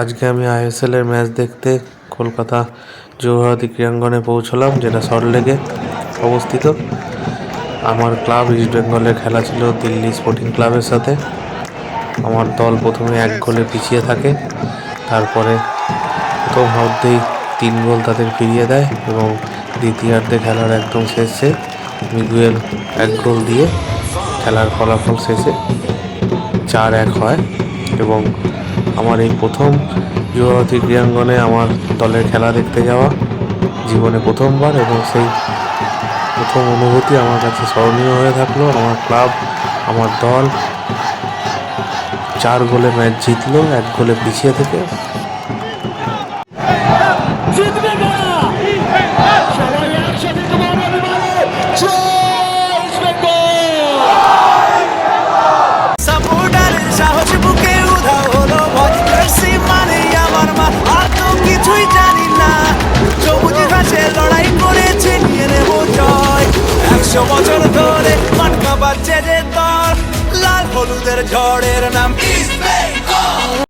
আজকে আমি আইএসএল এর ম্যাচ দেখতে কলকাতা যুবভারতী ক্রীড়াঙ্গনে পৌঁছলাম, যেটা সল্টলেকে অবস্থিত। আমার ক্লাব ইস্ট বেঙ্গলের খেলা ছিল দিল্লি স্পোর্টিং ক্লাবের সাথে। আমার দল প্রথমে 1 গোলে পিছিয়ে থাকে, তারপরে প্রথমার্ধেই 3 গোল তাদের ফিরিয়ে দেয় এবং দ্বিতীয়ার্ধে খেলার একদম শেষে মিগুয়েল 1 গোল দিয়ে খেলার ফলাফল শেষে 4-1 হয়। এবং আমার এই প্রথম যুবভারতী ক্রীড়াঙ্গনে আমার দলের খেলা দেখতে যাওয়া জীবনে প্রথমবার, এবং সেই প্রথম অনুভূতি আমার কাছে স্মরণীয় হয়ে থাকলো। আমার ক্লাব, আমার দল 4 গোলে ম্যাচ জিতলো 1 গোলে পিছিয়ে থেকে। বছর ধরে মাটকা বাজছে যে দল, লাল হলুদের ঝড়ের নাম ইস্ট বেঙ্গল।